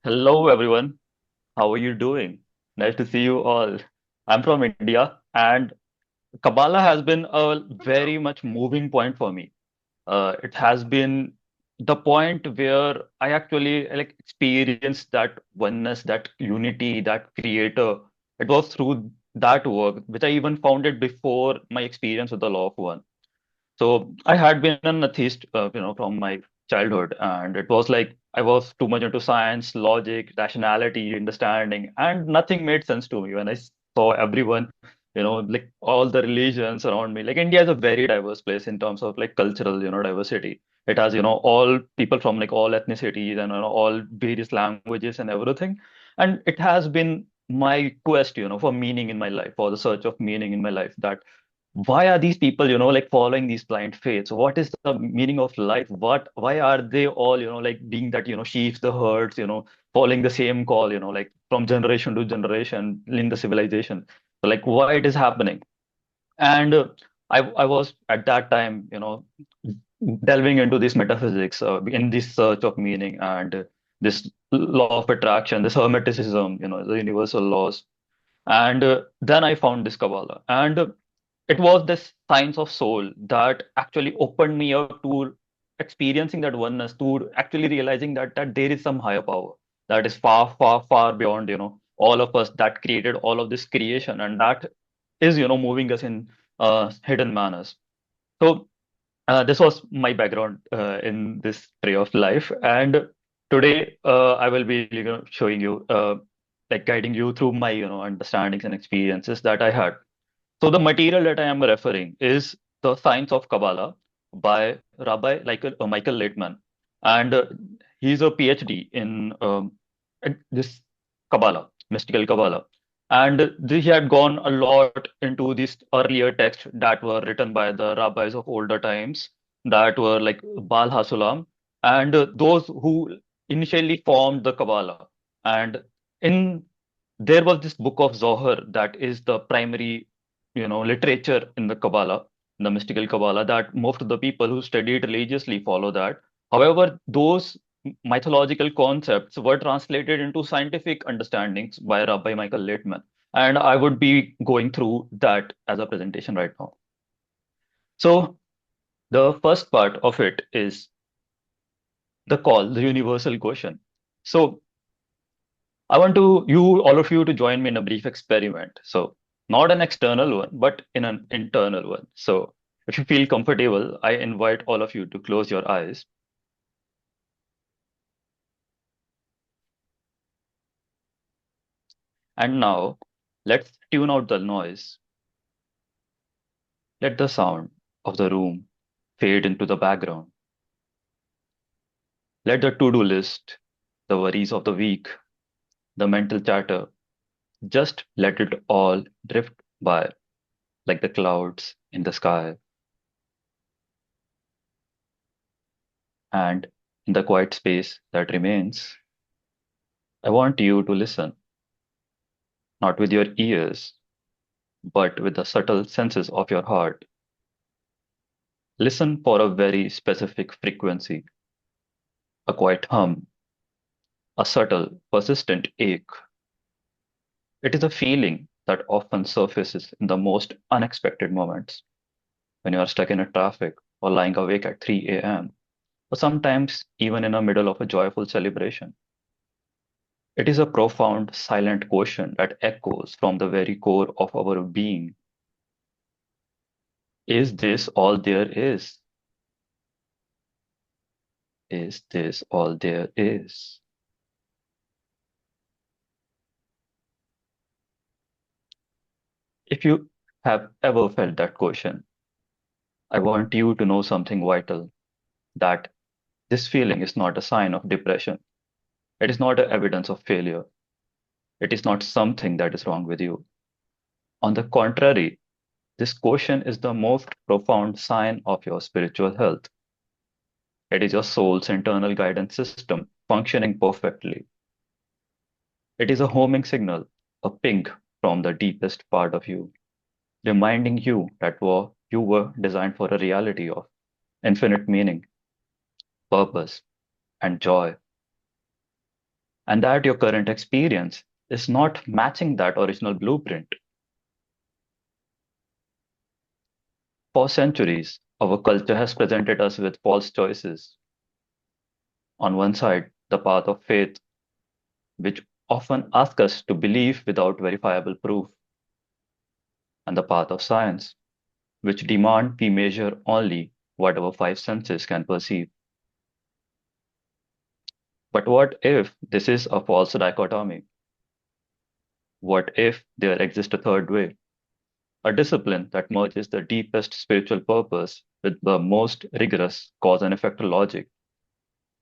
Hello, everyone. How are you doing? Nice to see you all. I'm from India, and Kabbalah has been a very much moving point for me. It has been the point where I actually like experienced that oneness, that unity, that creator. It was through that work, which I even found it before my experience with the Law of One. So I had been an atheist, from my childhood, and it was like I was too much into science, logic, rationality, understanding, and nothing made sense to me when I saw everyone, like all the religions around me. Like India is a very diverse place in terms of like cultural, diversity. It has, all people from like all ethnicities and all various languages and everything. And it has been my quest, for meaning in my life, for the search of meaning in my life, that why are these people, like following these blind faiths? What is the meaning of life? Why are they all, like being that, sheep, the herds, following the same call, like from generation to generation in the civilization. So like why it is happening? And I was at that time, delving into this metaphysics, in this search of meaning and this law of attraction, this hermeticism, the universal laws. And then I found this Kabbalah. And it was this science of soul that actually opened me up to experiencing that oneness, to actually realizing that there is some higher power that is far, far, far beyond, all of us, that created all of this creation, and that is, moving us in hidden manners. So this was my background in this tree of life, and today I will be, showing you, like guiding you through my, understandings and experiences that I had. So the material that I am referring is The Science of Kabbalah by Rabbi Michael Laitman. And he's a PhD in this Kabbalah, mystical Kabbalah. And he had gone a lot into these earlier texts that were written by the rabbis of older times, that were like Baal HaSulam, and those who initially formed the Kabbalah. And in there was this book of Zohar that is the primary, literature in the Kabbalah, the mystical Kabbalah, that most of the people who study it religiously follow that. However, those mythological concepts were translated into scientific understandings by Rabbi Michael Laitman. And I would be going through that as a presentation right now. So the first part of it is the call, the universal question. So I want all of you, to join me in a brief experiment. So, not an external one, but in an internal one. So, if you feel comfortable, I invite all of you to close your eyes. And now, let's tune out the noise. Let the sound of the room fade into the background. Let the to do list, the worries of the week, the mental chatter, just let it all drift by like the clouds in the sky. And in the quiet space that remains, I want you to listen, not with your ears, but with the subtle senses of your heart. Listen for a very specific frequency, a quiet hum, a subtle, persistent ache. It is a feeling that often surfaces in the most unexpected moments, when you are stuck in a traffic or lying awake at 3 a.m., or sometimes even in the middle of a joyful celebration. It is a profound, silent question that echoes from the very core of our being. Is this all there is? Is this all there is? If you have ever felt that question, I want you to know something vital, that this feeling is not a sign of depression. It is not a evidence of failure. It is not something that is wrong with you. On the contrary, this question is the most profound sign of your spiritual health. It is your soul's internal guidance system functioning perfectly. It is a homing signal, a ping from the deepest part of you, reminding you that you were designed for a reality of infinite meaning, purpose, and joy. and that your current experience is not matching that original blueprint. For centuries, our culture has presented us with false choices. On one side, the path of faith, which often asks us to believe without verifiable proof, and the path of science, which demand we measure only what our five senses can perceive. But what if this is a false dichotomy? What if there exists a third way, a discipline that merges the deepest spiritual purpose with the most rigorous cause and effect logic,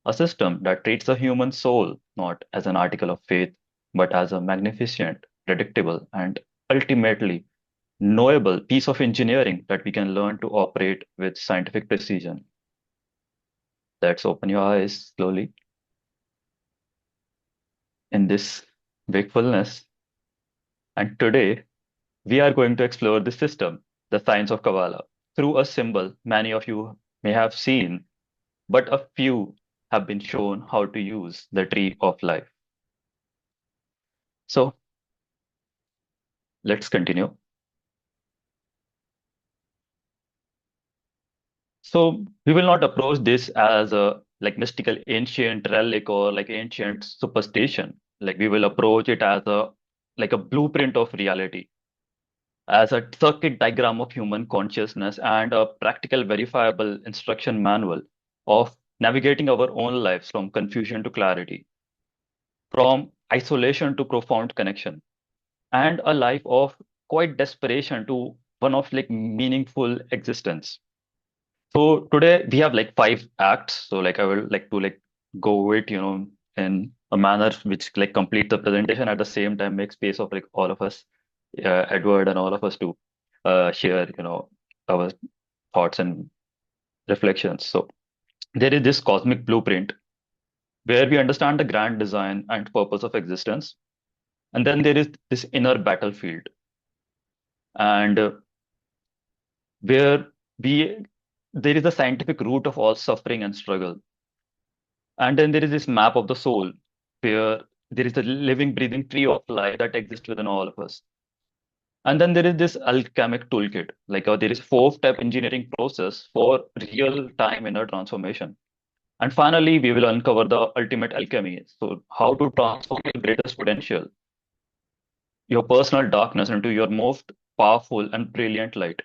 a system that treats the human soul not as an article of faith, but as a magnificent, predictable, and ultimately knowable piece of engineering that we can learn to operate with scientific precision? Let's open your eyes slowly in this wakefulness. And today, we are going to explore the system, the science of Kabbalah, through a symbol many of you may have seen, but a few have been shown how to use the tree of life. So let's continue. So we will not approach this as a like mystical ancient relic or like ancient superstition. Like we will approach it as a like a blueprint of reality, as a circuit diagram of human consciousness and a practical verifiable instruction manual of navigating our own lives from confusion to clarity, from isolation to profound connection, and a life of quite desperation to one of like meaningful existence. So today we have like five acts. So like I will like to like go it, in a manner which like complete the presentation at the same time, make space of like all of us, Edward and all of us to share, our thoughts and reflections. So there is this cosmic blueprint where we understand the grand design and purpose of existence. And then there is this inner battlefield, and where we there is a scientific root of all suffering and struggle. And then there is this map of the soul, where there is a living, breathing tree of life that exists within all of us. And then there is this alchemic toolkit, like there is four-step engineering process for real-time inner transformation. And finally, we will uncover the ultimate alchemy. So, how to transform your greatest potential, your personal darkness, into your most powerful and brilliant light.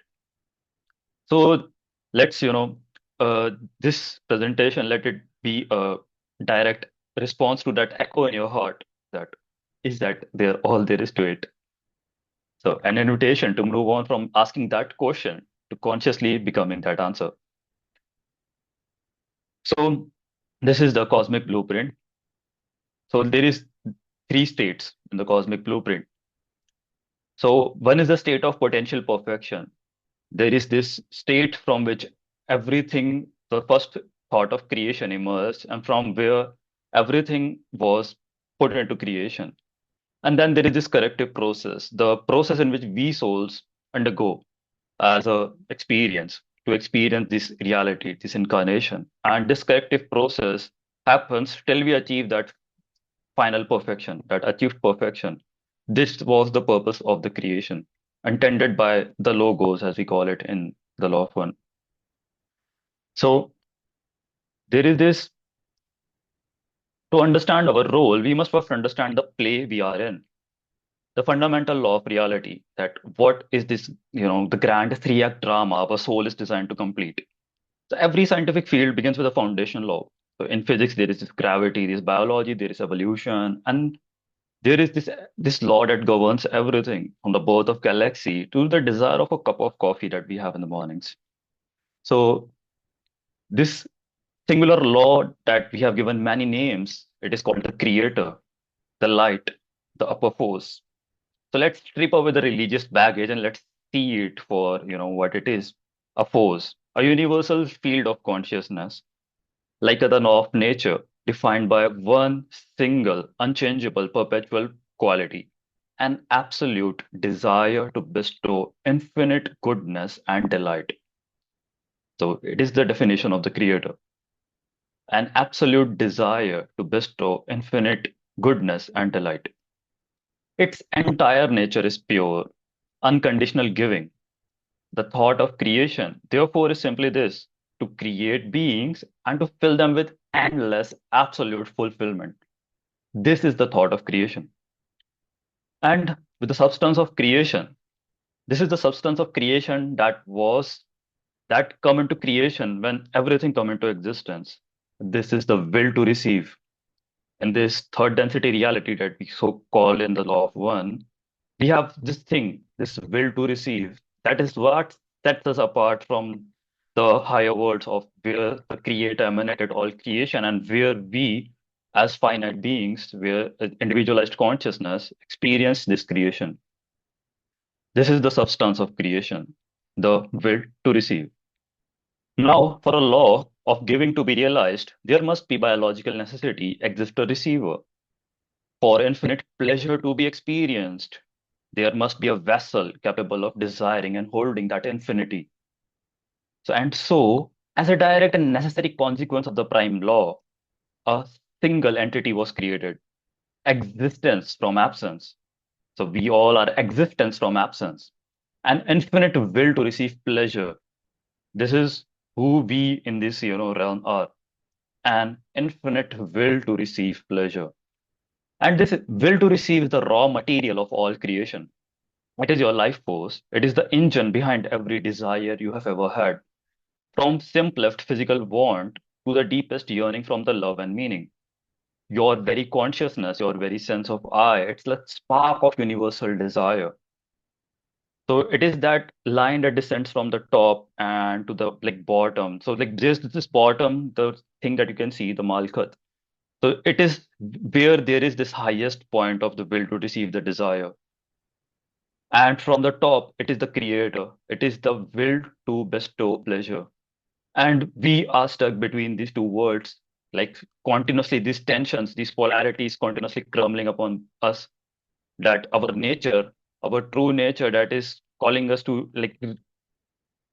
So, let's, uh, this presentation, let it be a direct response to that echo in your heart, that is that there all there is to it. So, an invitation to move on from asking that question to consciously becoming that answer. So, this is the cosmic blueprint. So, there is three states in the cosmic blueprint. So, one is the state of potential perfection. There is this state from which everything, the first thought of creation emerged, and from where everything was put into creation. And then there is this corrective process, the process in which we souls undergo as a experience to experience this reality, this incarnation. And this corrective process happens till we achieve that final perfection, that achieved perfection. This was the purpose of the creation, intended by the logos, as we call it in the law of one. So there is this, to understand our role, we must first understand the play we are in, the fundamental law of reality, that what is this, the grand three-act drama our soul is designed to complete. So every scientific field begins with a foundation law. So in physics, there is this gravity, there is biology, there is evolution, and there is this law that governs everything from the birth of galaxy to the desire of a cup of coffee that we have in the mornings. So this singular law that we have given many names, it is called the creator, the light, the upper force. So let's strip away the religious baggage and let's see it for what it is: a force, a universal field of consciousness, like the law of nature, defined by one single, unchangeable, perpetual quality, an absolute desire to bestow infinite goodness and delight. So it is the definition of the creator, an absolute desire to bestow infinite goodness, and delight. Its entire nature is pure, unconditional giving. The thought of creation, therefore, is simply this: to create beings and to fill them with endless, absolute fulfillment. This is the thought of creation. And with the substance of creation, this is the substance of creation that come into creation when everything come into existence. This is the will to receive. In this third density reality that we so call in the law of one, we have this thing, this will to receive. That is what sets us apart from the higher worlds of where the creator emanated all creation and where we, as finite beings, where individualized consciousness experience this creation. This is the substance of creation, the will to receive. Now, for a law of giving to be realized, there must be biological necessity exist a receiver. For infinite pleasure to be experienced, there must be a vessel capable of desiring and holding that infinity. So, as a direct and necessary consequence of the prime law, a single entity was created, existence from absence. So we all are existence from absence, an infinite will to receive pleasure. This is who we in this realm are, an infinite will to receive pleasure. And this will to receive is the raw material of all creation. It is your life force. It is the engine behind every desire you have ever had, from simplest physical want to the deepest yearning from the love and meaning. Your very consciousness, your very sense of I, it's the spark of universal desire. So it is that line that descends from the top and to the like bottom. So like this bottom, the thing that you can see, the Malkuth. So it is where there is this highest point of the will to receive the desire. And from the top, it is the creator. It is the will to bestow pleasure. And we are stuck between these two worlds, like continuously these tensions, these polarities continuously crumbling upon us, that our nature, our true nature that is calling us to like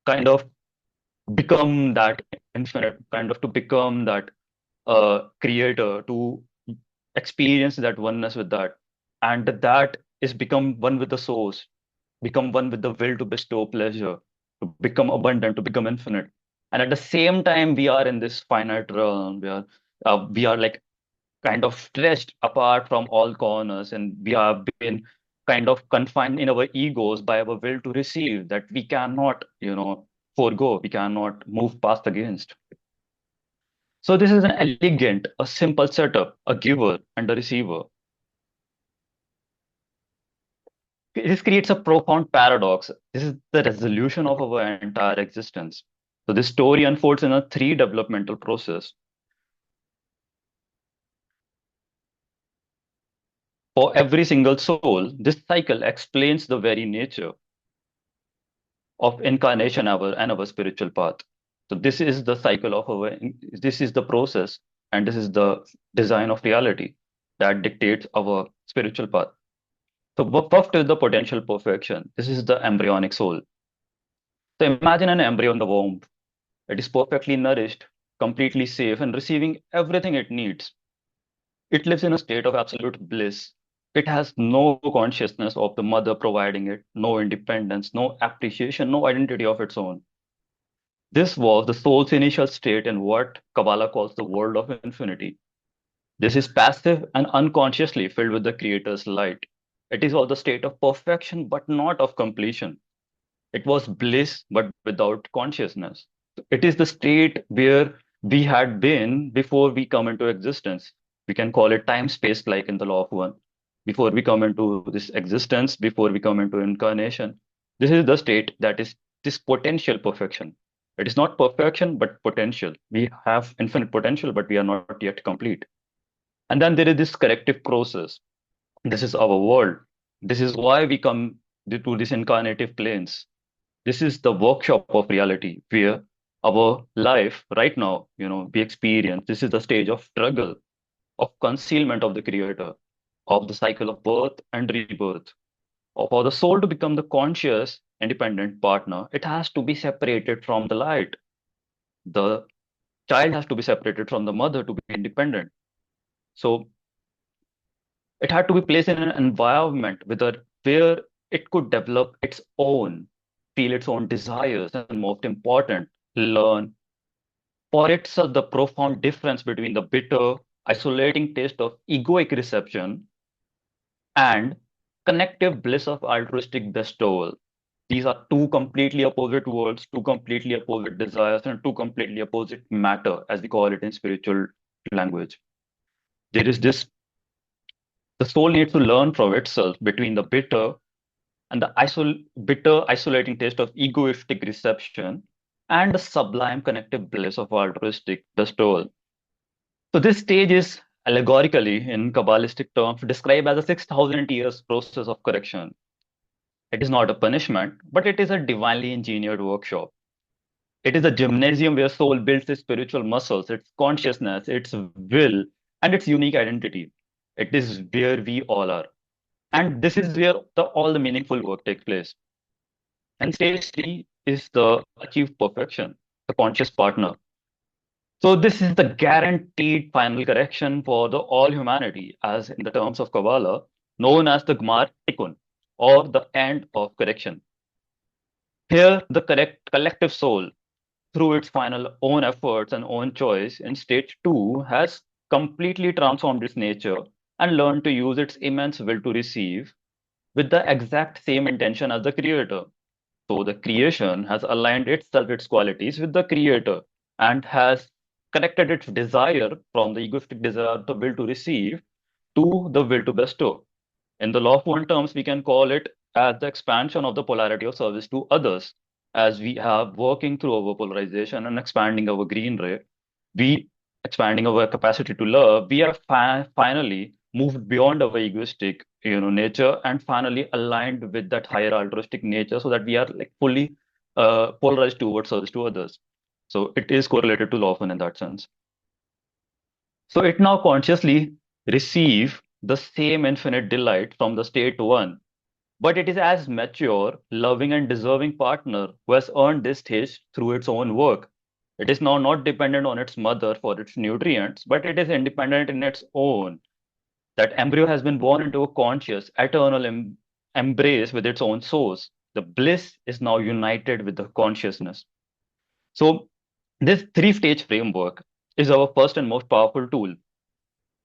kind of become that infinite, kind of to become that creator, to experience that oneness with that. And that is become one with the source, become one with the will to bestow pleasure, to become abundant, to become infinite. And at the same time, we are in this finite realm where we are like kind of stretched apart from all corners, and we have been kind of confined in our egos by our will to receive that we cannot, forego, we cannot move past against. So this is an elegant, a simple setup, a giver and a receiver. This creates a profound paradox. This is the resolution of our entire existence. So this story unfolds in a three developmental process. For every single soul, this cycle explains the very nature of incarnation and our spiritual path. So this is the cycle of this is the process, and this is the design of reality that dictates our spiritual path. So first is the potential perfection. This is the embryonic soul. So imagine an embryo in the womb. It is perfectly nourished, completely safe, and receiving everything it needs. It lives in a state of absolute bliss. It has no consciousness of the mother providing it, no independence, no appreciation, no identity of its own. This was the soul's initial state in what Kabbalah calls the world of infinity. This is passive and unconsciously filled with the Creator's light. It is all the state of perfection, but not of completion. It was bliss, but without consciousness. It is the state where we had been before we come into existence. We can call it time space, like in the law of one. Before we come into this existence, before we come into incarnation, this is the state that is this potential perfection. It is not perfection, but potential. We have infinite potential, but we are not yet complete. And then there is this corrective process. This is our world. This is why we come to these incarnative planes. This is the workshop of reality where our life right now, we experience. This is the stage of struggle, of concealment of the creator, of the cycle of birth and rebirth. For the soul to become the conscious, independent partner, it has to be separated from the light. The child has to be separated from the mother to be independent. So It had to be placed in an environment where it could develop its own, feel its own desires, and most important, learn for itself the profound difference between the bitter, isolating taste of egoic reception and connective bliss of altruistic bestowal. These are two completely opposite worlds, two completely opposite desires, and two completely opposite matter, as we call it in spiritual language. There is this the soul needs to learn from itself between the bitter and the bitter, isolating taste of egoistic reception and the sublime connective bliss of altruistic bestowal. So this stage is allegorically, in Kabbalistic terms, described as a 6,000 years process of correction. It is not a punishment, but it is a divinely engineered workshop. It is a gymnasium where soul builds its spiritual muscles, its consciousness, its will, and its unique identity. It is where we all are. And this is where all the meaningful work takes place. And stage three is the achieved perfection, the conscious partner. So this is the guaranteed final correction for the all humanity, as in the terms of Kabbalah, known as the Gmar Tikkun, or the end of correction. Here, the correct collective soul, through its final own efforts and own choice, in stage two, has completely transformed its nature and learned to use its immense will to receive with the exact same intention as the creator. So the creation has aligned itself, its qualities with the creator and has connected its desire from the egoistic desire, the will to receive, to the will to bestow. In the law of one terms, we can call it as the expansion of the polarity of service to others. As we have working through our polarization and expanding our green ray, we expanding our capacity to love, we have finally moved beyond our egoistic, nature and finally aligned with that higher altruistic nature so that we are like fully polarized towards service to others. So it is correlated to law of one in that sense. So it now consciously receive the same infinite delight from the state one, but it is as mature, loving, and deserving partner who has earned this taste through its own work. It is now not dependent on its mother for its nutrients, but it is independent in its own. That embryo has been born into a conscious, eternal embrace with its own source. The bliss is now united with the consciousness. So, this three-stage framework is our first and most powerful tool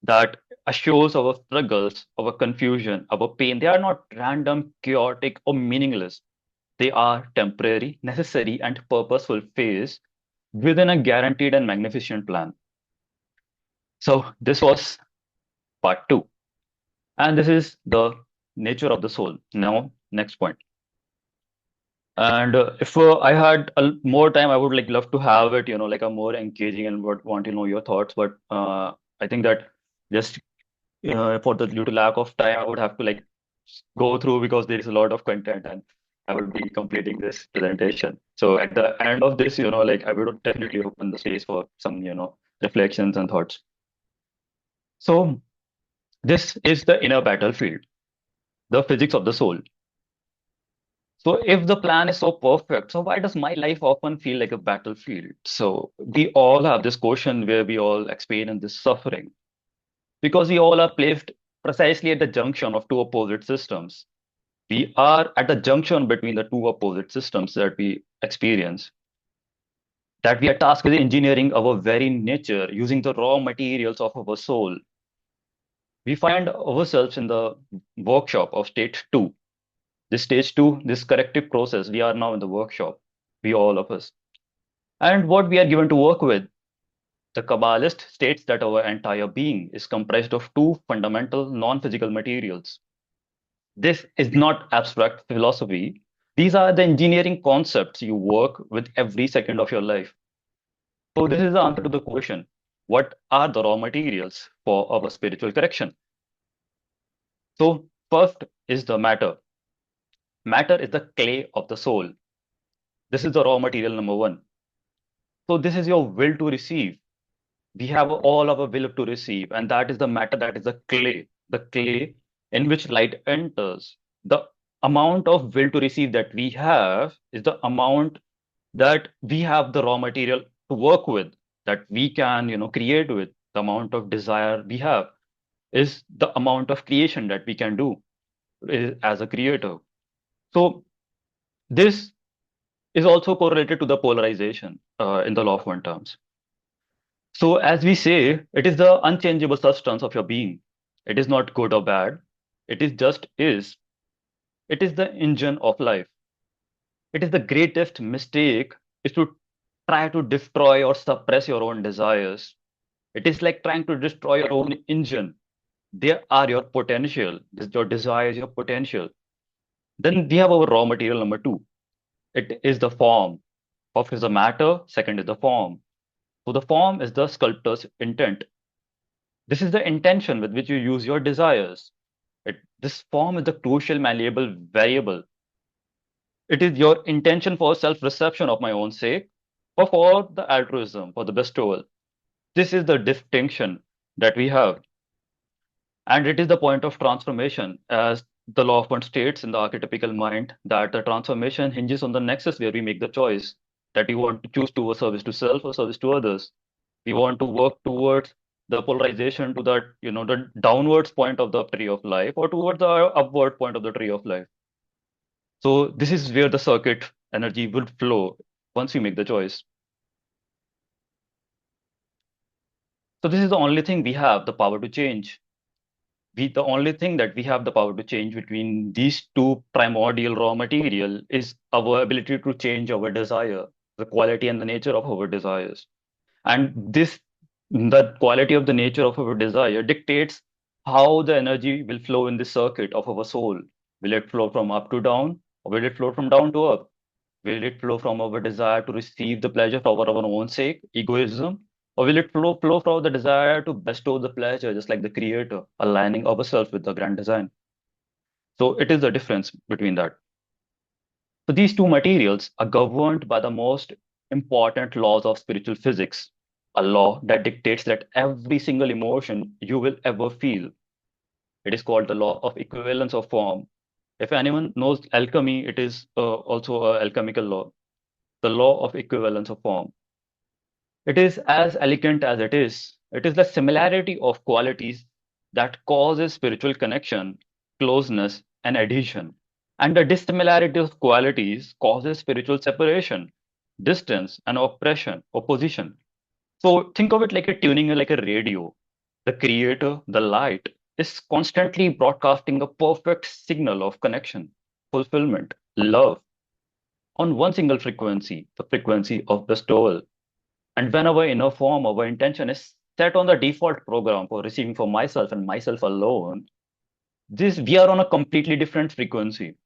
that assures our struggles, our confusion, our pain. They are not random, chaotic, or meaningless. They are temporary, necessary, and purposeful phase within a guaranteed and magnificent plan. So, this was part two. And this is the nature of the soul. Now, next point. And if I had more time, I would like love to have it, like a more engaging and would want to know your thoughts. But I think that just for the due to lack of time, I would have to like go through because there is a lot of content and I would be completing this presentation. So at the end of this, like I would definitely open the space for some, reflections and thoughts. So this is the inner battlefield, the physics of the soul. So if the plan is so perfect, so why does my life often feel like a battlefield? So we all have this question where we all experience this suffering because we all are placed precisely at the junction of two opposite systems. We are at the junction between the two opposite systems that we experience, that we are tasked with engineering our very nature using the raw materials of our soul. We find ourselves in the workshop of stage two. This stage two, this corrective process, we are now in the workshop, we all of us. And what we are given to work with, the Kabbalist states that our entire being is comprised of two fundamental non physical materials. This is not abstract philosophy. These are the engineering concepts you work with every second of your life. So, this is the answer to the question, what are the raw materials for our spiritual correction? So, first is the matter. Matter is the clay of the soul. This is the raw material number one. So, this is your will to receive. We have all of a will to receive, and that is the matter, that is the clay in which light enters. The amount of will to receive that we have is the amount that we have the raw material to work with, that we can, create with, the amount of desire we have. is the amount of creation that we can do as a creator. So this is also correlated to the polarization in the law of one terms. So as we say, it is the unchangeable substance of your being. It is not good or bad. It is just is. It is the engine of life. It is the greatest mistake is to try to destroy or suppress your own desires. It is like trying to destroy your own engine. There are your potential. Your desires, your potential. Then we have our raw material number two. It is the form. First is the matter, second is the form. So the form is the sculptor's intent. This is the intention with which you use your desires. This form is the crucial malleable variable. It is your intention for self-reception of my own sake or for the altruism, for the bestowal. This is the distinction that we have. And it is the point of transformation, as the law of one states in the archetypical mind, that the transformation hinges on the nexus where we make the choice that we want to choose towards service to self or service to others. We want to work towards the polarization to that, the downwards point of the tree of life or towards the upward point of the tree of life. So this is where the circuit energy would flow once we make the choice. So this is the only thing we have the power to change. The only thing that we have the power to change between these two primordial raw material is our ability to change our desire, the quality and the nature of our desires. And the quality of the nature of our desire dictates how the energy will flow in the circuit of our soul. Will it flow from up to down, or will it flow from down to up? Will it flow from our desire to receive the pleasure for our own sake, egoism? Or will it flow from the desire to bestow the pleasure, just like the creator, aligning ourselves with the grand design? So it is the difference between that. So these two materials are governed by the most important laws of spiritual physics, a law that dictates that every single emotion you will ever feel. It is called the law of equivalence of form. If anyone knows alchemy, it is also an alchemical law, the law of equivalence of form. It is as elegant as it is. It is the similarity of qualities that causes spiritual connection, closeness, and adhesion. And the dissimilarity of qualities causes spiritual separation, distance, and opposition. So think of it like a tuning, like a radio. The creator, the light, is constantly broadcasting a perfect signal of connection, fulfillment, love on one single frequency, the frequency of bestowal. And when our inner form, our intention is set on the default program for receiving for myself and myself alone, this we are on a completely different frequency.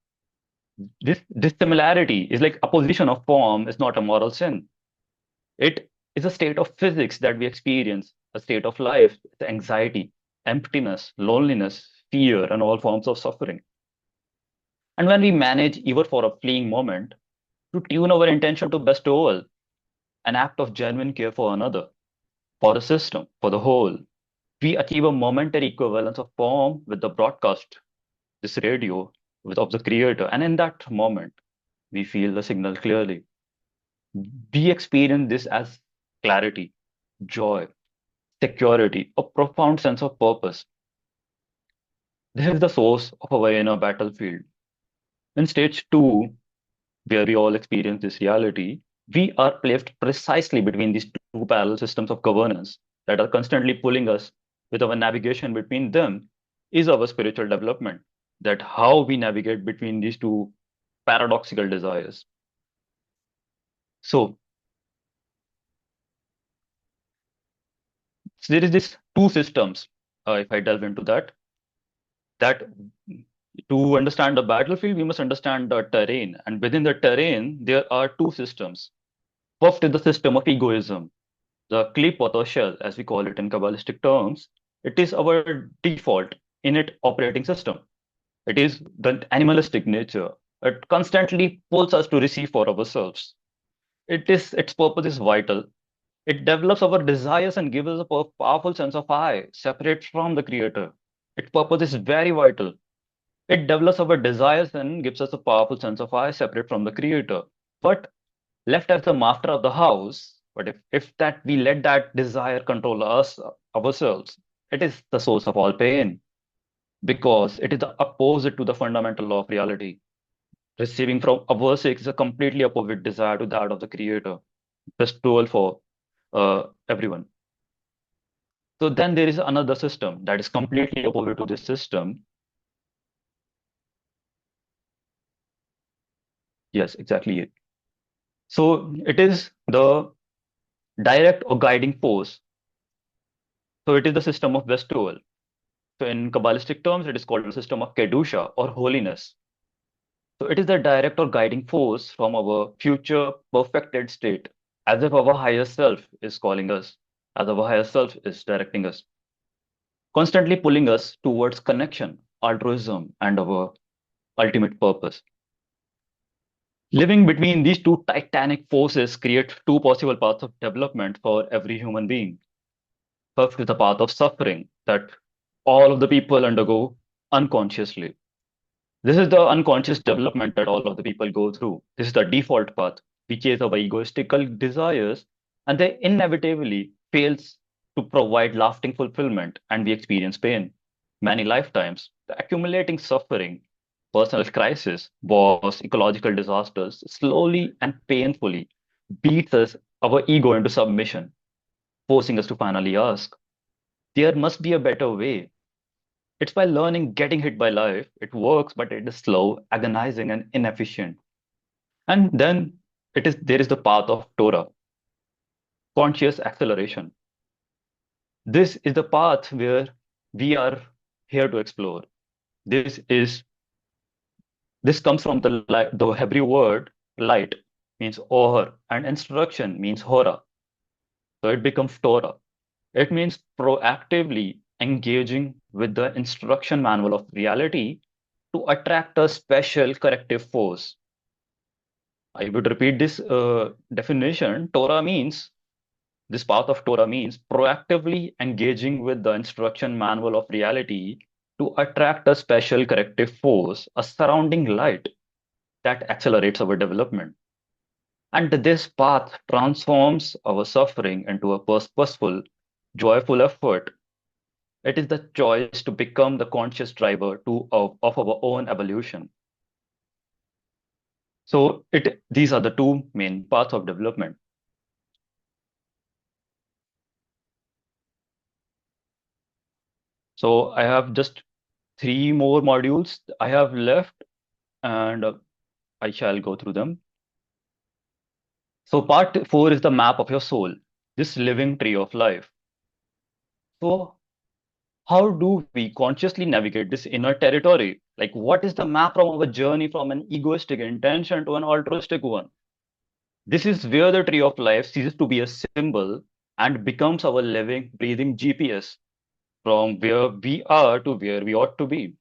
This similarity is like opposition of form is not a moral sin. It is a state of physics that we experience, a state of life, the anxiety, emptiness, loneliness, fear, and all forms of suffering. And when we manage, even for a fleeting moment, to tune our intention to bestowal, an act of genuine care for another, for the system, for the whole, we achieve a momentary equivalence of form with the broadcast, this radio of the creator. And in that moment, we feel the signal clearly. We experience this as clarity, joy, security, a profound sense of purpose. This is the source of our inner battlefield. In stage two, where we all experience this reality, we are placed precisely between these two parallel systems of governance that are constantly pulling us with our navigation between them is our spiritual development. That how we navigate between these two paradoxical desires. So, there is this two systems. If I delve into that to understand the battlefield, we must understand the terrain, and within the terrain, there are two systems. First is the system of egoism, the clip or the shell, as we call it in Kabbalistic terms. It is our default innate operating system. It is the animalistic nature. It constantly pulls us to receive for ourselves. Its purpose is vital. It develops our desires and gives us a powerful sense of I, separate from the creator. Its purpose is very vital. It develops our desires and gives us a powerful sense of I, separate from the creator. But left as the master of the house, but if that we let that desire control us ourselves, it is the source of all pain because it is the opposite to the fundamental law of reality. Receiving from averse is a completely opposite desire to that of the creator. Best tool for everyone. So then there is another system that is completely opposite to this system. Yes, exactly it. So it is the direct or guiding force. So it is the system of bestowal. So in Kabbalistic terms, it is called the system of Kedusha or holiness. So it is the direct or guiding force from our future perfected state, as if our higher self is calling us, as our higher self is directing us, constantly pulling us towards connection, altruism, and our ultimate purpose. Living between these two titanic forces create two possible paths of development for every human being. First is the path of suffering that all of the people undergo unconsciously. This is the unconscious development that all of the people go through. This is the default path. We chase our egoistical desires, and they inevitably fails to provide lasting fulfillment, and we experience pain. Many lifetimes, the accumulating suffering, personal crisis, wars, ecological disasters, slowly and painfully beats us, our ego into submission, forcing us to finally ask, there must be a better way. It's by learning getting hit by life. It works, but it is slow, agonizing, and inefficient. And then there is the path of Torah, conscious acceleration. This is the path where we are here to explore. This is this comes from the Hebrew word light means or and instruction means hora. So it becomes Torah. It means proactively engaging with the instruction manual of reality to attract a special corrective force. I would repeat this definition. This path of Torah means proactively engaging with the instruction manual of reality to attract a special corrective force, a surrounding light that accelerates our development. And this path transforms our suffering into a purposeful, joyful effort. It is the choice to become the conscious driver of our own evolution. So these are the two main paths of development. So I have just three more modules I have left, and I shall go through them. So part four is the map of your soul, this living tree of life. So how do we consciously navigate this inner territory? Like, what is the map from our journey from an egoistic intention to an altruistic one? This is where the tree of life ceases to be a symbol and becomes our living, breathing GPS from where we are to where we ought to be.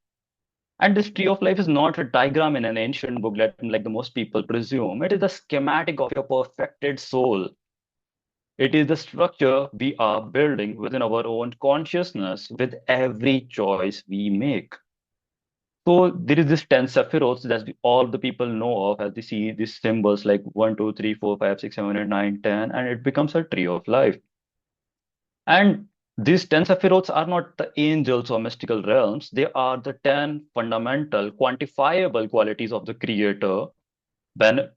And this tree of life is not a diagram in an ancient booklet like the most people presume. It is the schematic of your perfected soul. It is the structure we are building within our own consciousness with every choice we make. So there is this 10 sephiroths that all the people know of as they see these symbols like 1, 2, 3, 4, 5, 6, 7, 8, 9, 10, and it becomes a tree of life. And these 10 sephiroths are not the angels or mystical realms. They are the 10 fundamental, quantifiable qualities of the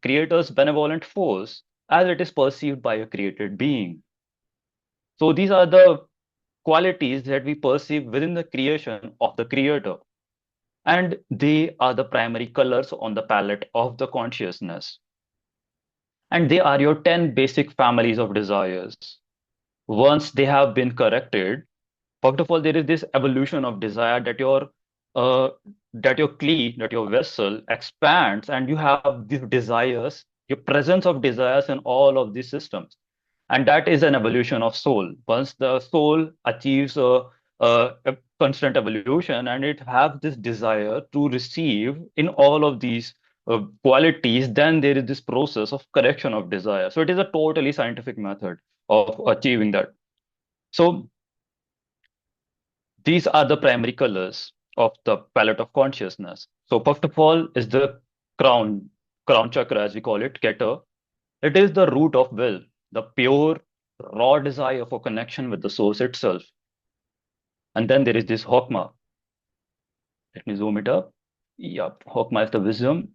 creator's benevolent force as it is perceived by a created being. So these are the qualities that we perceive within the creation of the creator. And they are the primary colors on the palette of the consciousness. And they are your 10 basic families of desires. Once they have been corrected, first of all, there is this evolution of desire uh, that your kli, that your vessel expands, and you have these desires, your presence of desires in all of these systems. And that is an evolution of soul. Once the soul achieves a constant evolution and it has this desire to receive in all of these qualities, then there is this process of correction of desire. So it is a totally scientific method of achieving that. So these are the primary colors of the palette of consciousness. So first of all is the crown, crown chakra, as we call it, Keter. It is the root of will, the pure, raw desire for connection with the source itself. And then there is this Hokmah. Let me zoom it up. Yep, Hokmah is the wisdom.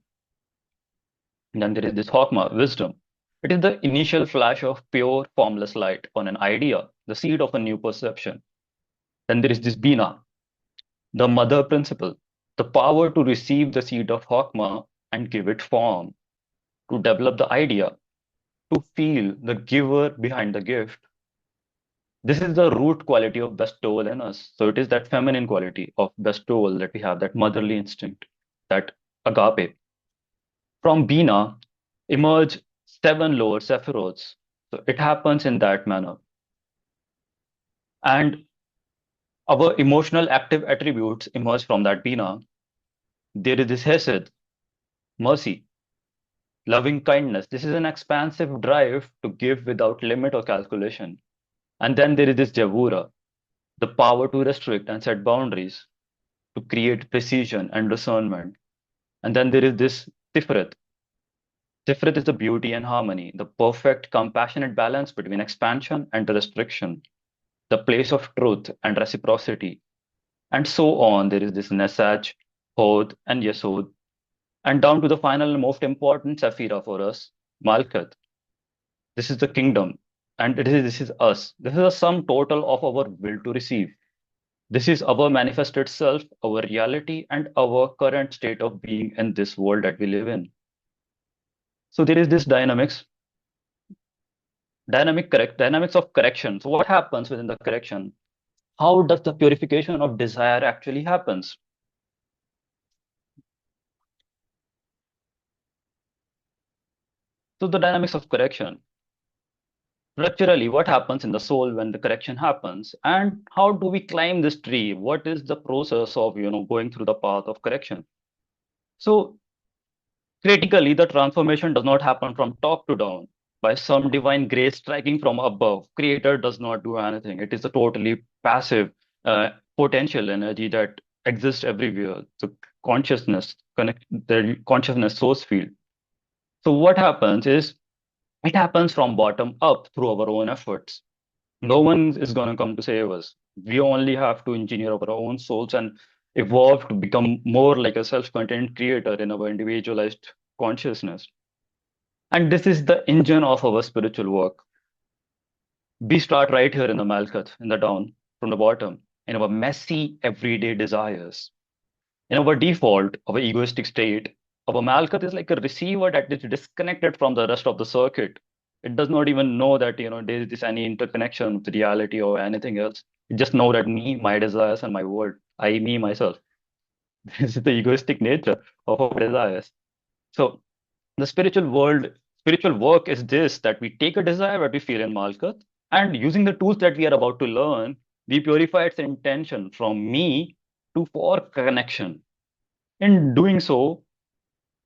And then there is this Hokmah, wisdom. It is the initial flash of pure, formless light on an idea, the seed of a new perception. Then there is this Bina, the mother principle, the power to receive the seed of Hokmah and give it form, to develop the idea, to feel the giver behind the gift. This is the root quality of bestowal in us. So it is that feminine quality of bestowal that we have, that motherly instinct, that agape. From Bina emerge seven lower sephiroths. So it happens in that manner. And our emotional active attributes emerge from that Bina. There is this Hesed, mercy, loving kindness. This is an expansive drive to give without limit or calculation. And then there is this Javura, the power to restrict and set boundaries, to create precision and discernment. And then there is this Tiferet. Tiferet is the beauty and harmony, the perfect, compassionate balance between expansion and restriction, the place of truth and reciprocity. And so on. There is this Nesach, Hod, and Yesod, and down to the final and most important Sephira for us, Malkuth. This is the kingdom, and this is us. This is a sum total of our will to receive. This is our manifested self, our reality, and our current state of being in this world that we live in. So there is this dynamics of correction. So what happens within the correction? How does the purification of desire actually happens? So the dynamics of correction. Structurally, what happens in the soul when the correction happens, and how do we climb this tree? What is the process of going through the path of correction? So critically, the transformation does not happen from top to down by some divine grace striking from above. Creator does not do anything. It is a totally passive potential energy that exists everywhere. The consciousness source field. So what happens is it happens from bottom up through our own efforts. No one is going to come to save us. We only have to engineer our own souls and evolve to become more like a self-contained creator in our individualized consciousness. And this is the engine of our spiritual work. We start right here in the Malkuth, in the down, from the bottom, in our messy everyday desires. In our default, our egoistic state, our Malkuth is like a receiver that is disconnected from the rest of the circuit. It does not even know that there is any interconnection with reality or anything else. It just know that me, my desires, and my world. I, me, myself. This is the egoistic nature of our desires. So the spiritual work is this, that we take a desire that we feel in Malkuth, and using the tools that we are about to learn, we purify its intention from me to for connection. In doing so,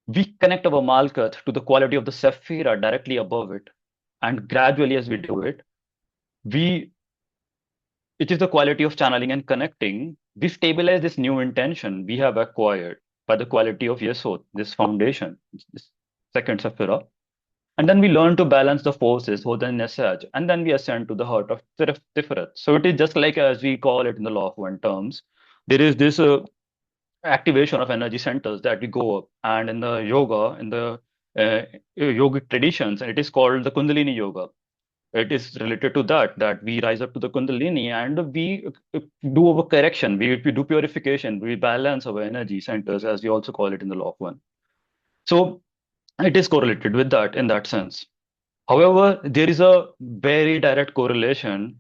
we connect our Malkuth to the quality of the Sephira directly above it. And gradually, as we do it, we it is the quality of channeling and connecting. We stabilize this new intention we have acquired by the quality of Yesod, this foundation, this second Sephira. And then we learn to balance the forces, Hod and Nesaj, and then we ascend to the heart of Tiferet. So it is just like as we call it in the law of one terms. There is this activation of energy centers that we go up. And in the yoga, in the yogic traditions, it is called the Kundalini Yoga. It is related to that we rise up to the Kundalini and we do our correction, we do purification, we balance our energy centers, as we also call it in the law of one. So it is correlated with that in that sense. However, there is a very direct correlation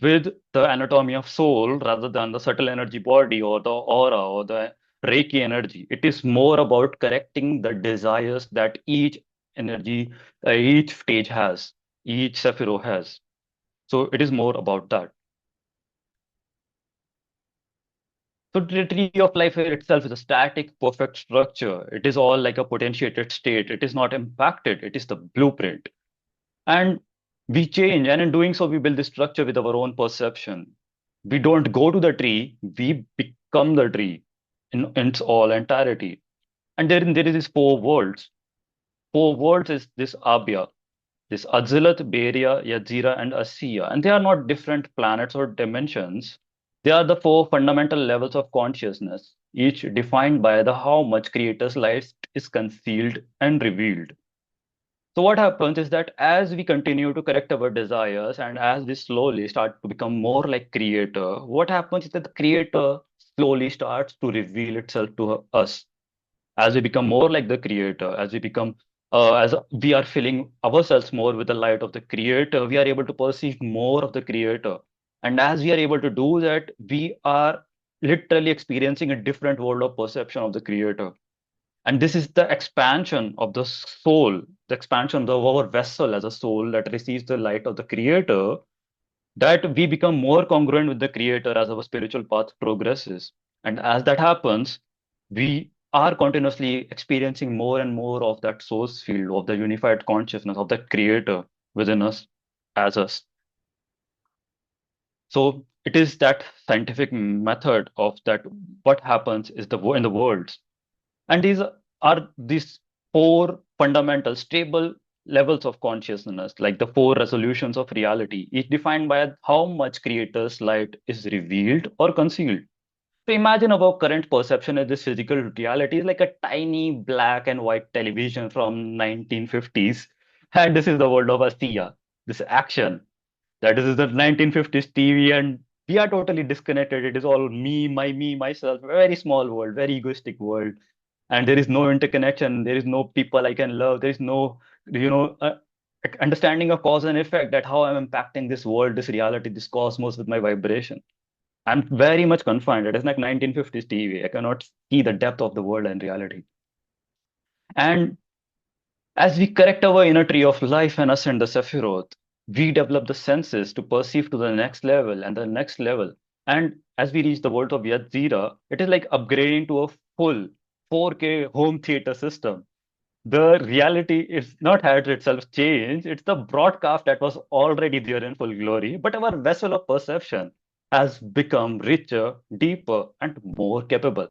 with the anatomy of soul rather than the subtle energy body or the aura or the Reiki energy. It is more about correcting the desires that each stage has, each Sephiro has. So it is more about that. So the tree of life itself is a static, perfect structure. It is all like a potentiated state. It is not impacted. It is the blueprint. And we change, and in doing so, we build the structure with our own perception. We don't go to the tree, we become the tree in its all entirety. And there is these four worlds. Four worlds is this Abya, this Azilat, Beria, Yadzira, and Asiya. And they are not different planets or dimensions. They are the four fundamental levels of consciousness, each defined by the how much creator's light is concealed and revealed. So what happens is that as we continue to correct our desires and as we slowly start to become more like creator, what happens is that the creator slowly starts to reveal itself to us. As we become more like the creator, as we are filling ourselves more with the light of the creator, we are able to perceive more of the creator. And as we are able to do that, we are literally experiencing a different world of perception of the creator. And this is the expansion of the soul, the expansion of our vessel as a soul that receives the light of the creator, that we become more congruent with the creator as our spiritual path progresses. And as that happens, we are continuously experiencing more and more of that source field of the unified consciousness of the creator within us as us. So it is that scientific method of that what happens is in the world. And these are these four fundamental stable levels of consciousness, like the four resolutions of reality, each defined by how much creator's light is revealed or concealed. So imagine our current perception of this physical reality is like a tiny black and white television from 1950s. And this is the world of Asiya, this action. That is the 1950s TV, and we are totally disconnected. It is all me, myself, a very small world, very egoistic world, and there is no interconnection, there is no people I can love, there is no you know uh, understanding of cause and effect, that how I'm impacting this world, this reality, this cosmos with my vibration. I'm very much confined. It is like 1950s TV. I cannot see the depth of the world and reality. And as we correct our inner tree of life and ascend the Sephiroth, we develop the senses to perceive to the next level and the next level. And as we reach the world of Yadzira, it is like upgrading to a full 4K home theater system. The reality is not had itself changed. It's the broadcast that was already there in full glory, but our vessel of perception has become richer, deeper, and more capable.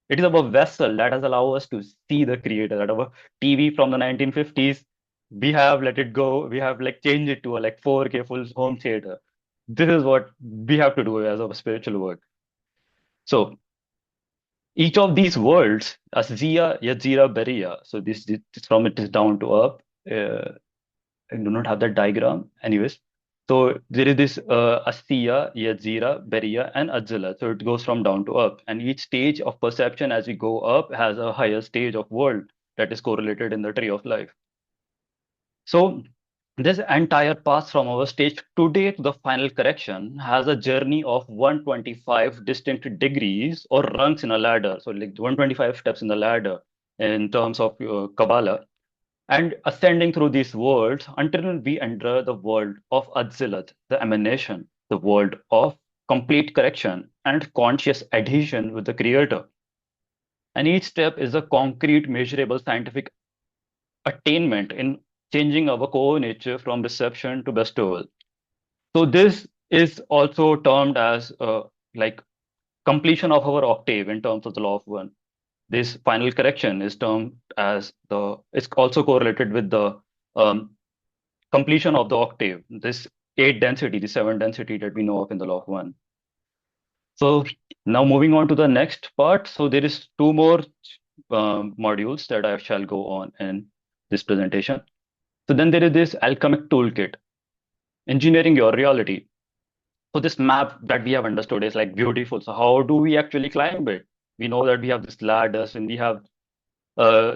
It is our vessel that has allowed us to see the creator. That our TV from the 1950s, we have let it go. We have like changed it to a like 4K full home theater. This is what we have to do as our spiritual work. So each of these worlds, Asziya, Yajira, Beriya. So this from it is down to up. Uh, I do not have that diagram. Anyways, so there is this Asiya, Yajira, Beriya, and Ajala. So it goes from down to up. And each stage of perception as we go up has a higher stage of world that is correlated in the tree of life. So this entire path from our stage today to the final correction has a journey of 125 distinct degrees or rungs in a ladder. So like 125 steps in the ladder in terms of Kabbalah, and ascending through these worlds until we enter the world of Adzilat, the emanation, the world of complete correction and conscious adhesion with the Creator. And each step is a concrete, measurable scientific attainment in changing our core nature from reception to bestowal. So this is also termed as like completion of our octave in terms of the law of one. This final correction is termed as it's also correlated with the um, completion of the octave, this eight density, the seven density that we know of in the law of one. So now moving on to the next part. So there is two more modules that I shall go on in this presentation. So then there is this alchemic toolkit, engineering your reality. So this map that we have understood is like beautiful. So how do we actually climb it? We know that we have this ladders and we have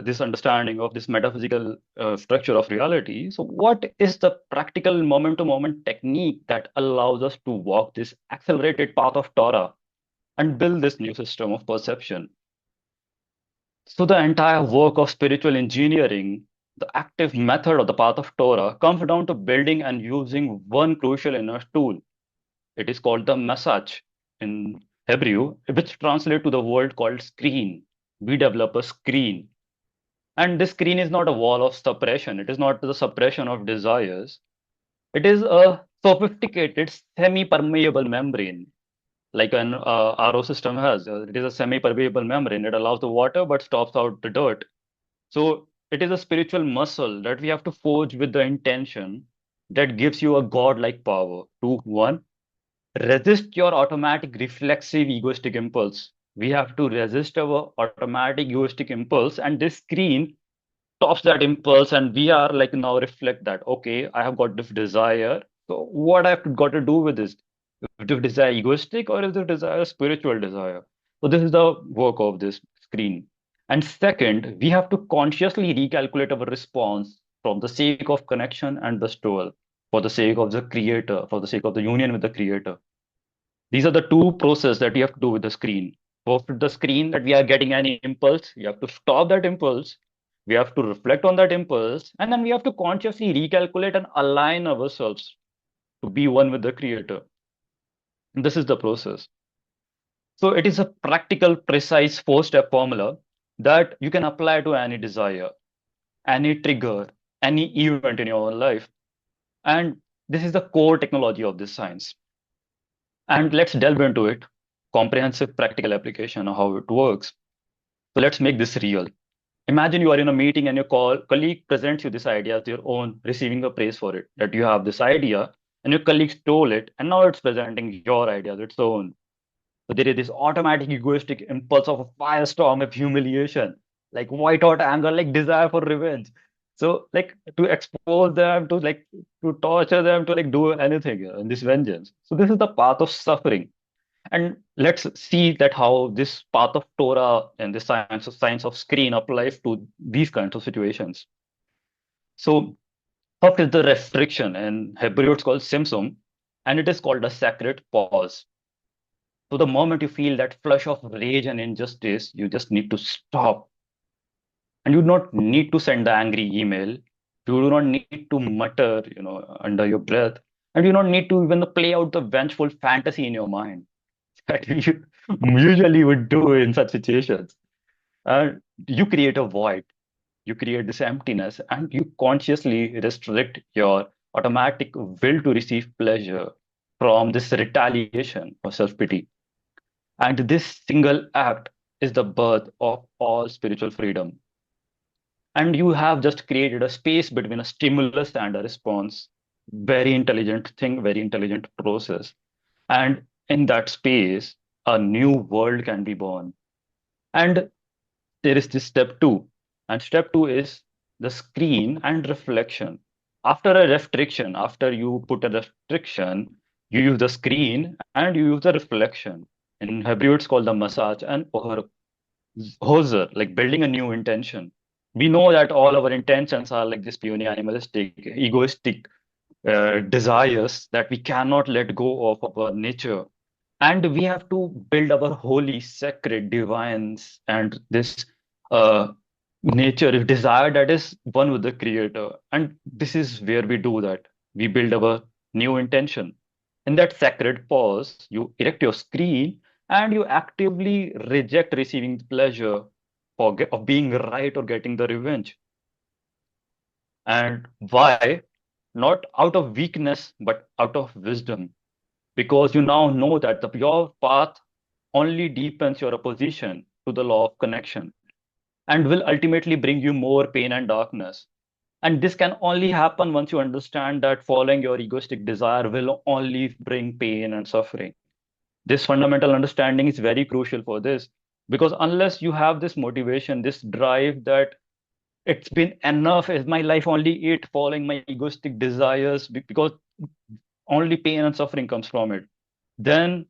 this understanding of this metaphysical structure of reality. So, what is the practical moment to moment technique that allows us to walk this accelerated path of Torah and build this new system of perception? So, the entire work of spiritual engineering, the active method of the path of Torah, comes down to building and using one crucial inner tool. It is called the Masach in Hebrew, which translates to the word called screen. We develop a screen. And this screen is not a wall of suppression. It is not the suppression of desires. It is a sophisticated semi-permeable membrane, like an RO system has. It is a semi-permeable membrane. It allows the water but stops out the dirt. So it is a spiritual muscle that we have to forge with the intention that gives you a God-like power to one, Resist your automatic reflexive egoistic impulse. We have to resist our automatic egoistic impulse, and this screen stops that impulse, and we are like now reflect that, okay, I have got this desire. So what I've got to do with this? Is the desire egoistic or is the desire spiritual desire? So this is the work of this screen. And second, we have to consciously recalculate our response from the sake of connection and bestowal, for the sake of the creator, for the sake of the union with the creator. These are the two processes that you have to do with the screen. For the screen that we are getting any impulse, you have to stop that impulse. We have to reflect on that impulse, and then we have to consciously recalculate and align ourselves to be one with the creator. And this is the process. So it is a practical, precise four-step formula that you can apply to any desire, any trigger, any event in your own life. And this is the core technology of this science. And let's delve into it. Comprehensive practical application of how it works. So let's make this real. Imagine you are in a meeting and your colleague presents you this idea as your own, receiving a praise for it. That you have this idea and your colleague stole it, and now it's presenting your idea as its own. So there is this automatic egoistic impulse of a firestorm of humiliation, like white hot anger, like desire for revenge. So like to expose them, to like to torture them, to like do anything in this vengeance. So this is the path of suffering. And let's see that how this path of Torah and the science of screen applies to these kinds of situations. So first is the restriction, and Hebrew it's called simsum, and it is called a sacred pause. So the moment you feel that flush of rage and injustice, you just need to stop. And you do not need to send the angry email. You do not need to mutter, under your breath. And you don't need to even play out the vengeful fantasy in your mind that you usually would do in such situations. And you create a void, you create this emptiness, and you consciously restrict your automatic will to receive pleasure from this retaliation or self pity. And this single act is the birth of all spiritual freedom. And you have just created a space between a stimulus and a response. Very intelligent thing, very intelligent process. And in that space, a new world can be born. And there is this step two. And step two is the screen and reflection. After a restriction, after you put a restriction, you use the screen and you use the reflection. In Hebrew, it's called the massage and hoser, like building a new intention. We know that all our intentions are like this puny, animalistic, egoistic desires that we cannot let go of our nature. And we have to build our holy, sacred, divines, and this uh, nature, if desire that is one with the Creator. And this is where we do that. We build our new intention. In that sacred pause, you erect your screen and you actively reject receiving the pleasure of being right or getting the revenge. And why? Not out of weakness, but out of wisdom. Because you now know that your path only deepens your opposition to the law of connection and will ultimately bring you more pain and darkness. And this can only happen once you understand that following your egoistic desire will only bring pain and suffering. This fundamental understanding is very crucial for this because unless you have this motivation, this drive that it's been enough, is my life only it, following my egoistic desires because only pain and suffering comes from it, then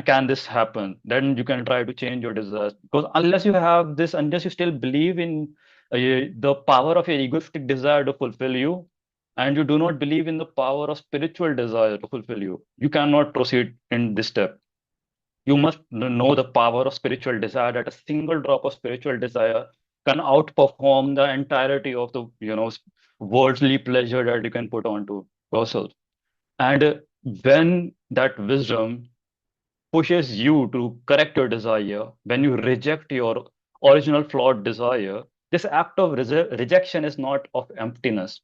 can this happen? Then you can try to change your desires. Because unless you have this, unless you still believe in the power of your egoistic desire to fulfill you, and you do not believe in the power of spiritual desire to fulfill you, you cannot proceed in this step. You must know the power of spiritual desire, that a single drop of spiritual desire can outperform the entirety of the, worldly pleasure that you can put onto yourself. And when that wisdom pushes you to correct your desire, when you reject your original flawed desire, this act of rejection is not of emptiness.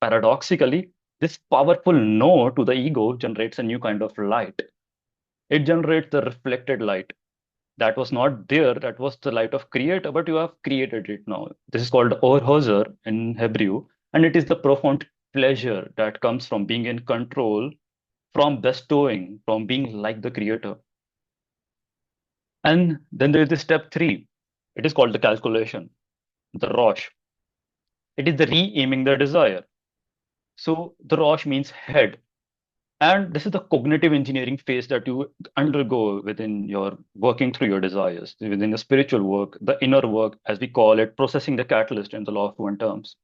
Paradoxically, this powerful no to the ego generates a new kind of light. It generates the reflected light that was not there, that was the light of creator, but you have created it now. This is called Or Hoser in Hebrew, and it is the profound pleasure that comes from being in control from bestowing, from being like the creator. And then there is the step three. It is called the calculation, the Rosh. It is the re-aiming the desire. So the Rosh means head. And this is the cognitive engineering phase that you undergo within your working through your desires, within the spiritual work, the inner work, as we call it, processing the catalyst in the law of one terms.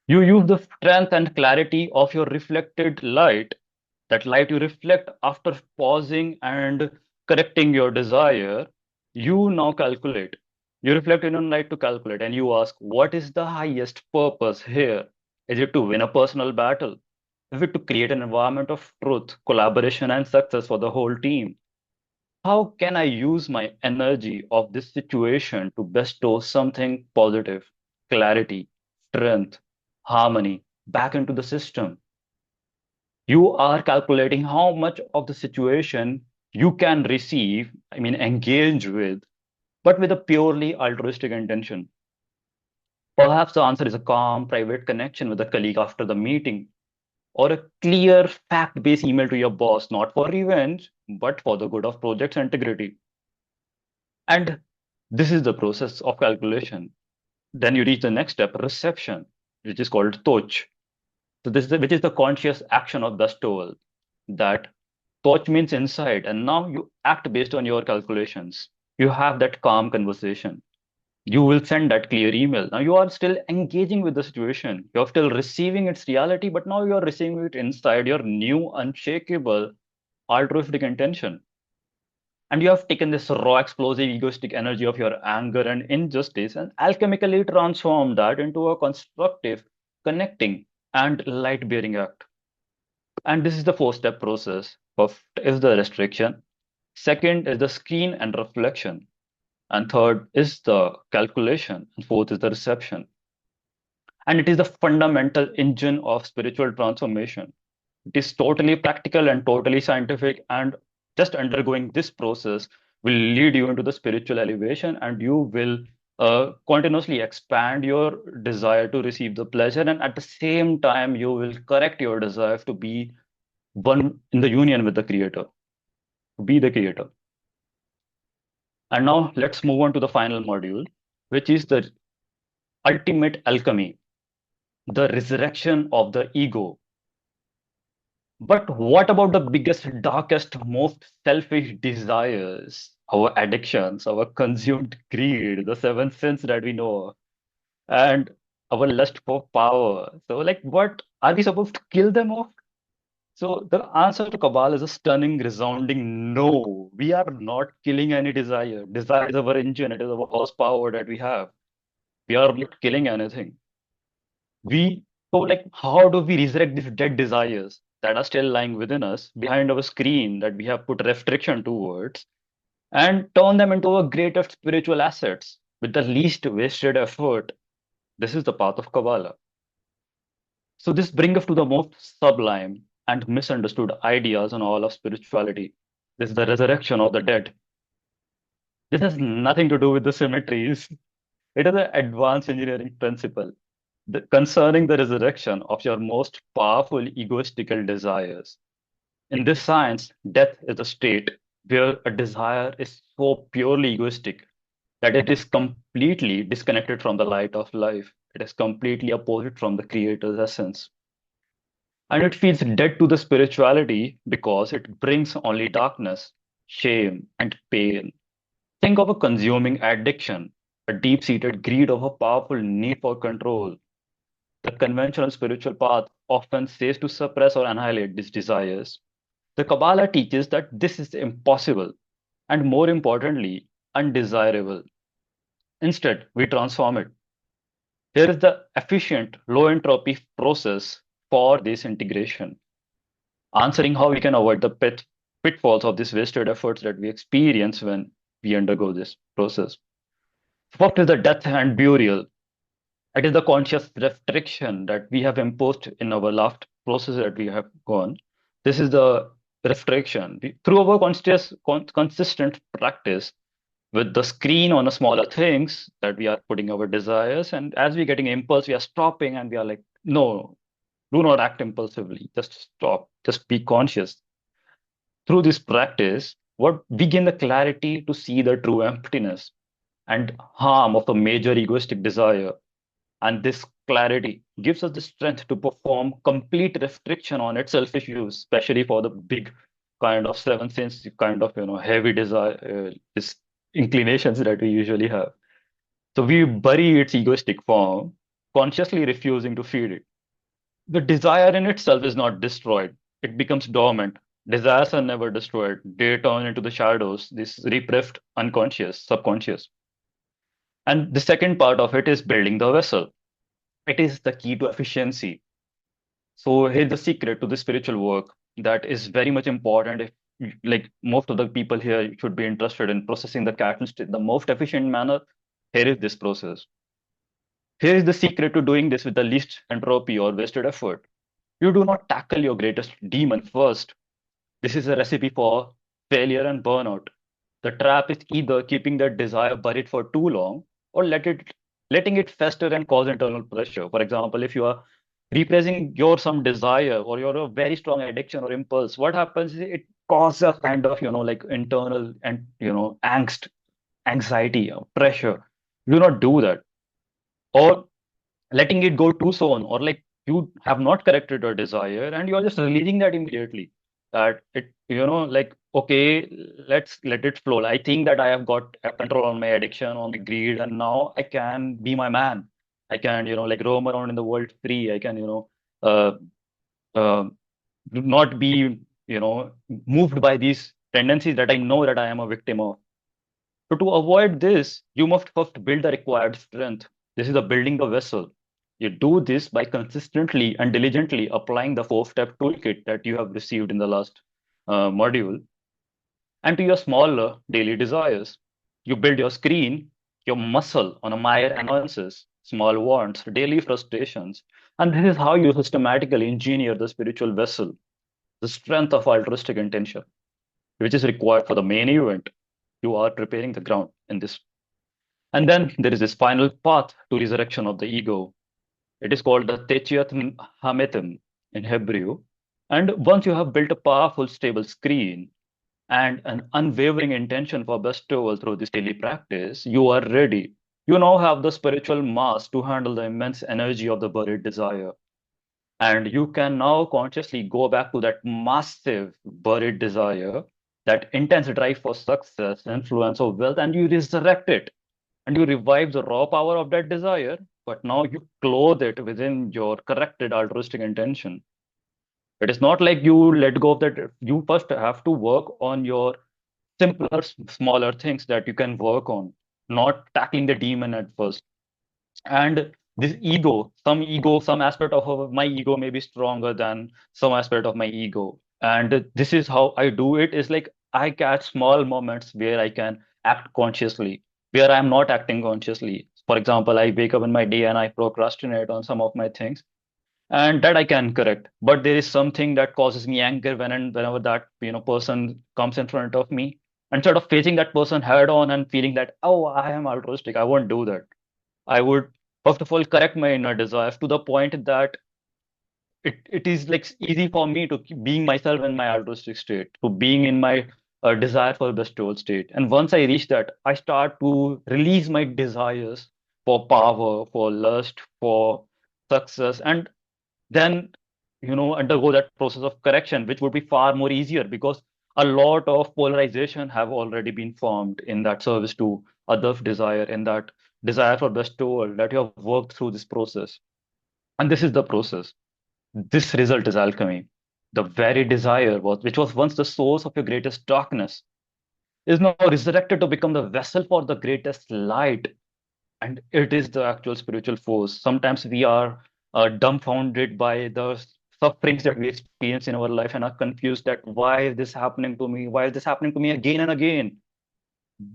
You use the strength and clarity of your reflected light, that light you reflect after pausing and correcting your desire. You now calculate. You reflect in your light to calculate, and you ask, what is the highest purpose here? Is it to win a personal battle? Is it to create an environment of truth, collaboration, and success for the whole team? How can I use my energy of this situation to bestow something positive, clarity, strength, harmony back into the system? You are calculating how much of the situation you can receive, I mean, engage with, but with a purely altruistic intention. Perhaps the answer is a calm, private connection with a colleague after the meeting, or a clear, fact based email to your boss, not for revenge, but for the good of project's integrity. And this is the process of calculation. Then you reach the next step, reception, which is called toch. So this is which is the conscious action of bestowal. That toch means insight, and now you act based on your calculations. You have that calm conversation. You will send that clear email. Now you are still engaging with the situation. You're still receiving its reality, but now you are receiving it inside your new, unshakable, altruistic intention. And you have taken this raw, explosive, egoistic energy of your anger and injustice and alchemically transformed that into a constructive, connecting, and light bearing act. And this is the four-step process. First is the restriction. Second is the screen and reflection. And third is the calculation. And fourth is the reception. And it is the fundamental engine of spiritual transformation. It is totally practical and totally scientific, and just undergoing this process will lead you into the spiritual elevation, and you will continuously expand your desire to receive the pleasure, and at the same time, you will correct your desire to be one in the union with the Creator, to be the Creator. And now let's move on to the final module, which is the ultimate alchemy, the resurrection of the ego. But what about the biggest, darkest, most selfish desires, our addictions, our consumed greed, the seven sins that we know, and our lust for power? So, like, what are we supposed to kill them off? So, the answer to Kabbalah is a stunning, resounding no. We are not killing any desire. Desire is our engine, it is our horsepower that we have. We are not killing anything. We so like how do we resurrect these dead desires that are still lying within us behind our screen that we have put restriction towards and turn them into our greatest spiritual assets with the least wasted effort? This is the path of Kabbalah. So this brings us to the most sublime and misunderstood ideas on all of spirituality. This is the resurrection of the dead. This has nothing to do with the symmetries. It is an advanced engineering principle concerning the resurrection of your most powerful egoistical desires. In this science, death is a state where a desire is so purely egoistic that it is completely disconnected from the light of life. It is completely opposite from the Creator's essence. And it feels dead to the spirituality because it brings only darkness, shame, and pain. Think of a consuming addiction, a deep seated greed of a powerful need for control. The conventional spiritual path often says to suppress or annihilate these desires. The Kabbalah teaches that this is impossible and, more importantly, undesirable. Instead, we transform it. Here is the efficient, low entropy process for this integration, answering how we can avoid the pitfalls of these wasted efforts that we experience when we undergo this process. What is the death and burial? It is the conscious restriction that we have imposed in our last process that we have gone. This is the restriction. Through our consistent practice with the screen on the smaller things that we are putting our desires, and as we're getting impulse, we are stopping and we are like, no. Do not act impulsively. Just stop. Just be conscious. Through this practice, what we gain the clarity to see the true emptiness and harm of a major egoistic desire. And this clarity gives us the strength to perform complete restriction on its selfish use, especially for the big kind of seven sense kind of heavy desire, this inclinations that we usually have. So we bury its egoistic form, consciously refusing to feed it. The desire in itself is not destroyed. It becomes dormant. Desires are never destroyed. They turn into the shadows, this repressed unconscious, subconscious. And the second part of it is building the vessel. It is the key to efficiency. So here's the secret to the spiritual work that is very much important. If like most of the people here should be interested in processing the catalyst in the most efficient manner, here is this process. Here is the secret to doing this with the least entropy or wasted effort. You do not tackle your greatest demon first. This is a recipe for failure and burnout. The trap is either keeping that desire buried for too long or letting it fester and cause internal pressure. For example, if you are repressing your some desire or your a very strong addiction or impulse, what happens is it causes a kind of like internal and angst, anxiety, pressure. Do not do that. Or letting it go too soon, or like you have not corrected your desire and you're just releasing that immediately, that it like okay, let's let it flow. I think that I have got a control on my addiction, on my greed, and now I can be my man. I can like roam around in the world free. I can uh, uh, not be moved by these tendencies that I know that I am a victim of. So to avoid this, you must first build the required strength. This is the building the vessel. You do this by consistently and diligently applying the four-step toolkit that you have received in the last module and to your smaller daily desires. You build your screen, your muscle on a minor annoyances, small wants, daily frustrations. And this is how you systematically engineer the spiritual vessel, the strength of altruistic intention, which is required for the main event. You are preparing the ground in this. And then there is this final path to resurrection of the ego. It is called the Techiyat Hametim in Hebrew. And once you have built a powerful, stable screen and an unwavering intention for bestowal through this daily practice, you are ready. You now have the spiritual mass to handle the immense energy of the buried desire. And you can now consciously go back to that massive buried desire, that intense drive for success, influence, or wealth, and you resurrect it and you revive the raw power of that desire, but now you clothe it within your corrected altruistic intention. It is not like you let go of that. You first have to work on your simpler, smaller things that you can work on, not tackling the demon at first. And this ego, some aspect of my ego may be stronger than some aspect of my ego. And this is how I do it is like I catch small moments where I can act consciously, where I'm not acting consciously. For example, I wake up in my day and I procrastinate on some of my things, and that I can correct. But there is something that causes me anger whenever that person comes in front of me. Instead of facing that person head on and feeling that, oh, I am altruistic, I won't do that. I would first of all correct my inner desires to the point that it is like easy for me to keep being myself in my altruistic state, to being in my desire for bestowal state. And once I reach that, I start to release my desires for power, for lust, for success, and then undergo that process of correction, which would be far more easier because a lot of polarization have already been formed in that service to others' desire, in that desire for bestowal that you have worked through this process. And this is the process. This result is alchemy. The very desire which was once the source of your greatest darkness is now resurrected to become the vessel for the greatest light. And it is the actual spiritual force. Sometimes we are dumbfounded by the sufferings that we experience in our life and are confused that why is this happening to me? Why is this happening to me again and again?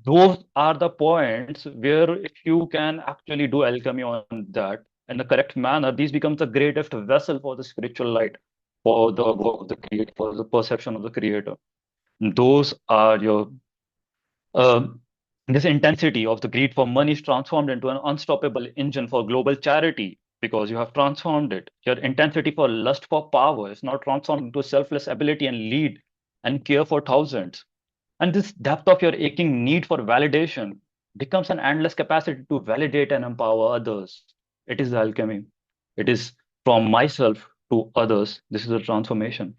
Those are the points where if you can actually do alchemy on that in the correct manner, these becomes the greatest vessel for the spiritual light, for the work of the creator, for the perception of the creator. Those are your uh, this intensity of the greed for money is transformed into an unstoppable engine for global charity. because you have transformed it. Your intensity for lust for power is now transformed into selfless ability and lead and care for thousands. And this depth of your aching need for validation becomes an endless capacity to validate and empower others. It is the alchemy. It is from myself to others. This is a transformation.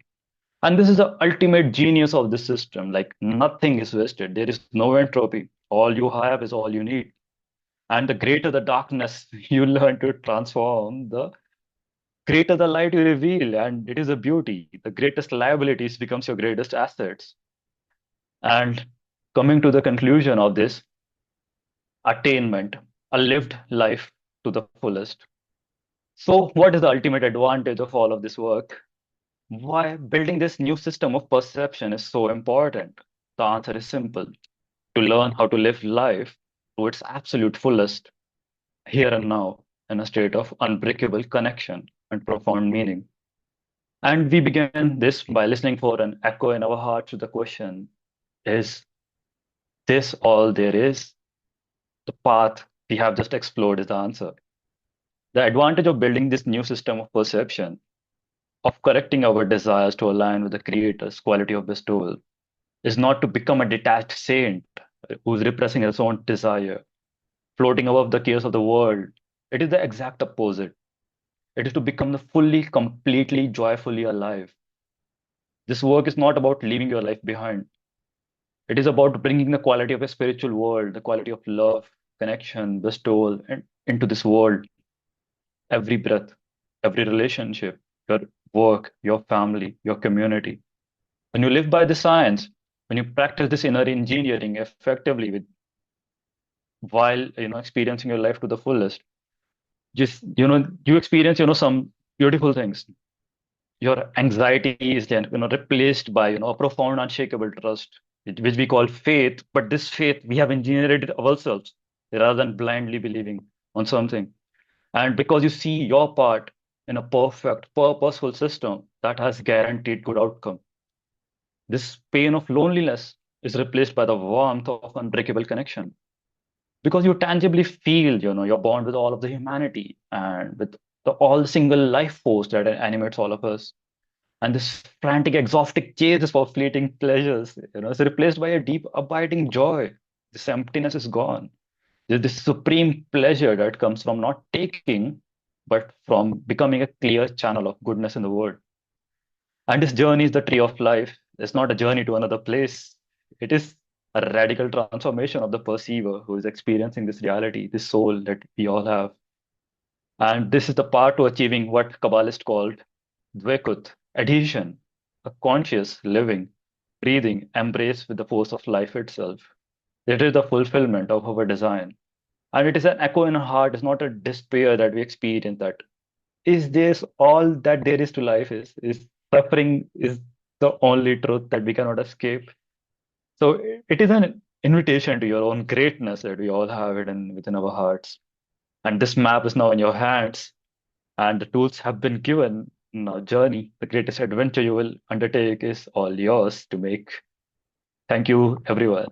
And this is the ultimate genius of this system. Like nothing is wasted. There is no entropy. All you have is all you need. And the greater the darkness you learn to transform, the greater the light you reveal. And it is a beauty. The greatest liabilities becomes your greatest assets. And coming to the conclusion of this, attainment, a lived life to the fullest. So, what is the ultimate advantage of all of this work? Why building this new system of perception is so important? The answer is simple: to learn how to live life to its absolute fullest, here and now, in a state of unbreakable connection and profound meaning. And we began this by listening for an echo in our hearts to the question: is this all there is? The path we have just explored is the answer. The advantage of building this new system of perception, of correcting our desires to align with the Creator's quality of bestowal, is not to become a detached saint who's repressing his own desire, floating above the chaos of the world. It is the exact opposite. It is to become the fully, completely, joyfully alive. This work is not about leaving your life behind. It is about bringing the quality of a spiritual world, the quality of love, connection, bestowal, and into this world. Every breath, every relationship, your work, your family, your community. When you live by the science, when you practice this inner engineering effectively with while experiencing your life to the fullest, just you experience some beautiful things. Your anxiety is then replaced by a profound unshakable trust, which we call faith. But this faith we have engineered it ourselves rather than blindly believing on something. And because you see your part in a perfect, purposeful system that has guaranteed good outcome, this pain of loneliness is replaced by the warmth of unbreakable connection. Because you tangibly feel, you're bond with all of the humanity and with the all single life force that animates all of us. And this frantic, exhausting chase for fleeting pleasures, is replaced by a deep, abiding joy. This emptiness is gone. There's this supreme pleasure that comes from not taking, but from becoming a clear channel of goodness in the world. And this journey is the tree of life. It's not a journey to another place. It is a radical transformation of the perceiver who is experiencing this reality, this soul that we all have. And this is the path to achieving what Kabbalists called Dvekut, adhesion, a conscious, living, breathing embrace with the force of life itself. It is the fulfillment of our design. And it is an echo in our heart. It's not a despair that we experience that. Is this all that there is to life? Is suffering is the only truth that we cannot escape? So it is an invitation to your own greatness that we all have hidden within our hearts. And this map is now in your hands, and the tools have been given. Now, journey, the greatest adventure you will undertake is all yours to make. Thank you, everyone.